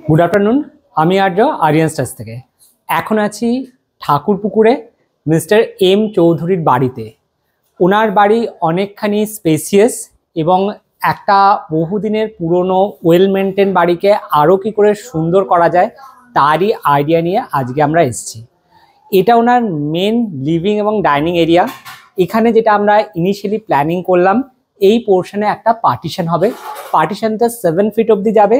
Good afternoon. আমি আর্য আরিয়ানস্টাস থেকে। এখন আছি ঠাকুরপুকুরে মিস্টার এম চৌধুরীর বাড়িতে। ওনার বাড়ি অনেকখানি স্পেসিয়াস এবং একটা বহুদিনের পুরনো ওয়েল মেনটেন বাড়িকে আরও কী করে সুন্দর করা যায় তারই আইডিয়া নিয়ে আজকে আমরা এসেছি। এটা ওনার মেন লিভিং এবং ডাইনিং এরিয়া। এখানে যেটা আমরা ইনিশিয়ালি প্ল্যানিং করলাম, এই পোর্শনে একটা পার্টিশন হবে। পার্টিশনটা 7 ফিট অবধি যাবে।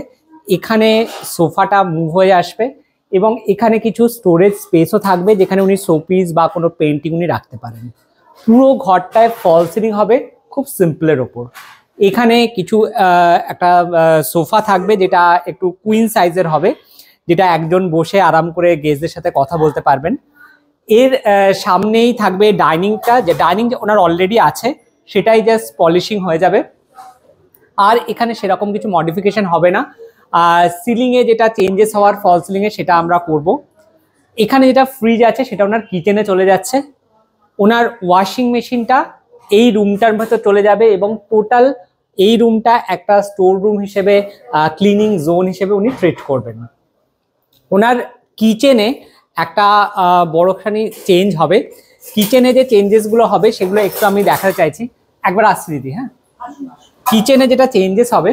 এখানে সোফাটা মুভ হয়ে আসবে এবং এখানে কিছু স্টোরেজ স্পেসও থাকবে যেখানে উনি শোপিস বা কোনো পেন্টিং উনি রাখতে পারেন। পুরো ঘরটায় ফল সিলিং হবে খুব সিম্পলের ওপর। এখানে কিছু একটা সোফা থাকবে যেটা একটু কুইন সাইজের হবে, যেটা একজন বসে আরাম করে গেস্টদের সাথে কথা বলতে পারবেন। এর সামনেই থাকবে ডাইনিংটা, যে ডাইনিং ওনার অলরেডি আছে সেটাই জাস্ট পলিশিং হয়ে যাবে। আর এখানে সেরকম কিছু মডিফিকেশন হবে না। সিলিংয়ে যেটা চেঞ্জেস হওয়ার ফল সিলিংয়ে সেটা আমরা করব। এখানে যেটা ফ্রিজ আছে সেটা ওনার কিচেনে চলে যাচ্ছে। ওনার ওয়াশিং মেশিনটা এই রুমটার ভেতর চলে যাবে এবং টোটাল এই রুমটা একটা স্টোর রুম হিসেবে, ক্লিনিং জোন হিসেবে উনি ট্রিট করবেন। ওনার কিচেনে একটা বড়খানি চেঞ্জ হবে। কিচেনে যে চেঞ্জেসগুলো হবে সেগুলো একটু আমি দেখাতে চাইছি। একবার আসছি দিদি। হ্যাঁ, কিচেনে যেটা চেঞ্জেস হবে,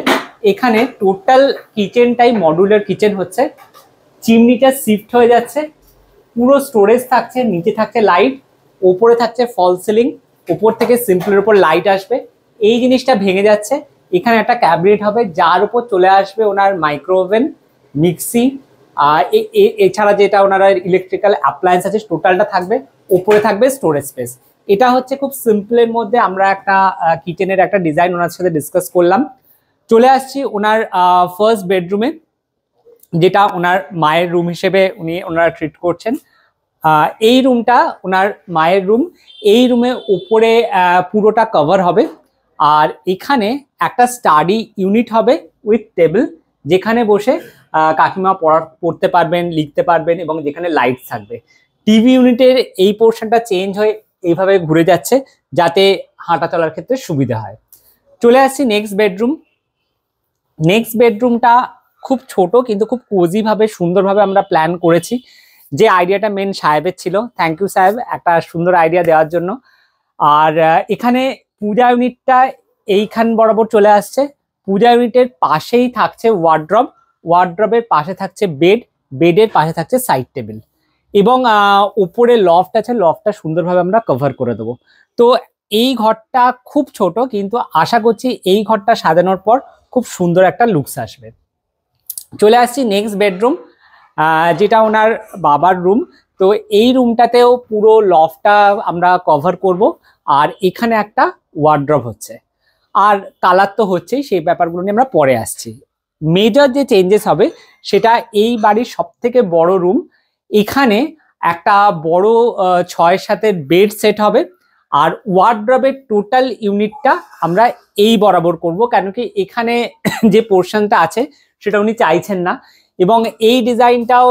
এখানে টোটাল কিচেনটাই মডুলার কিচেন হচ্ছে। চিমনিটা শিফট হয়ে যাচ্ছে, পুরো স্টোরেজ থাকছে, নিচে থাকছে লাইট, ওপরে থাকছে ফল সিলিং, ওপর থেকে সিম্পলের উপর লাইট আসবে। এই জিনিসটা ভেঙে যাচ্ছে। এখানে একটা ক্যাবিনেট হবে যার উপর চলে আসবে ওনার মাইক্রোওভেন, মিক্সি, এছাড়া যেটা ওনার ইলেকট্রিক্যাল অ্যাপ্লায়েন্স আছে টোটালটা থাকবে। ওপরে থাকবে স্টোরেজ স্পেস। এটা হচ্ছে খুব সিম্পলের মধ্যে আমরা একটা কিচেনের একটা ডিজাইন ওনার সাথে ডিসকাস করলাম। চলে আসছি ওনার ফার্স্ট বেডরুমে, যেটা ওনার মায়ের রুম হিসেবে ওনারা ট্রিট করছেন। এই রুমটা ওনার মায়ের রুম। এই রুমে উপরে পুরোটা কভার হবে। আর এখানে একটা স্টাডি ইউনিট হবে উইথ টেবিল, যেখানে বসে কাকিমা পড়তে পারবেন, লিখতে পারবেন এবং যেখানে লাইট থাকবে। টিভি ইউনিটের এই পোর্শনটা চেঞ্জ হয়ে এইভাবে ঘুরে যাচ্ছে যাতে হাঁটা চলার ক্ষেত্রে সুবিধা হয়। চলে আসছি নেক্সট বেডরুম। নেক্সট বেডরুমটা খুব ছোট কিন্তু খুব কোজিভাবে সুন্দরভাবে আমরা প্ল্যান করেছি। যে আইডিয়াটা মেন সাহেবের ছিল। থ্যাংক ইউ সাহেব, একটা সুন্দর আইডিয়া দেওয়ার জন্য। আর এখানে পূজা ইউনিটটা এইখান বরাবর চলে আসছে। পূজা ইউনিটের পাশেই থাকছে ওয়ার্ড্রব, ওয়ার্ড্রবের পাশে থাকছে বেড, বেডের পাশে থাকছে সাইড টেবিল এবং উপরে লফট আছে। লফটটা সুন্দরভাবে আমরা কভার করে দেবো। তো এই ঘরটা খুব ছোট কিন্তু আশা করছি এই ঘরটা সাজানোর পর খুব সুন্দর একটা লুকস আসবে। চলে আসছি নেক্সট বেডরুম, যেটা ওনার বাবার রুম। তো এই রুমটাতেও পুরো লফটটা আমরা কভার করব। আর এখানে একটা ওয়ার্ড্রব হচ্ছে, আর কালার তো হচ্ছেই, সেই ব্যাপারগুলো নিয়ে আমরা পরে আসছি। মেজর যে চেঞ্জেস হবে সেটা এই বাড়ির সব থেকে বড় রুম। এখানে একটা বড় 6-7 বেড সেট হবে। আর ওয়ার্ড্রবের টোটাল ইউনিটটা আমরা এই বরাবর করব, কেন কি এখানে যে পোর্শনটা আছে সেটা উনি চাইছেন না এবং এই ডিজাইনটাও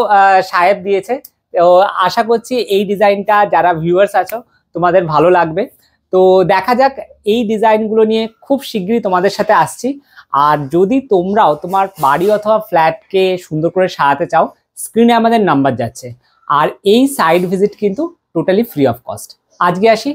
সাহেব দিয়েছে। তো আশা করছি এই ডিজাইনটা যারা ভিউয়ার্স আছো তোমাদের ভালো লাগবে। তো দেখা যাক, এই ডিজাইনগুলো নিয়ে খুব শীঘ্রই তোমাদের সাথে আসছি। আর যদি তোমরাও তোমার বাড়ি অথবা ফ্ল্যাটকে সুন্দর করে সাজাতে চাও, স্ক্রিনে আমাদের নাম্বার যাচ্ছে। আর এই সাইট ভিজিট কিন্তু টোটালি ফ্রি অফ কস্ট। আজকে আসি।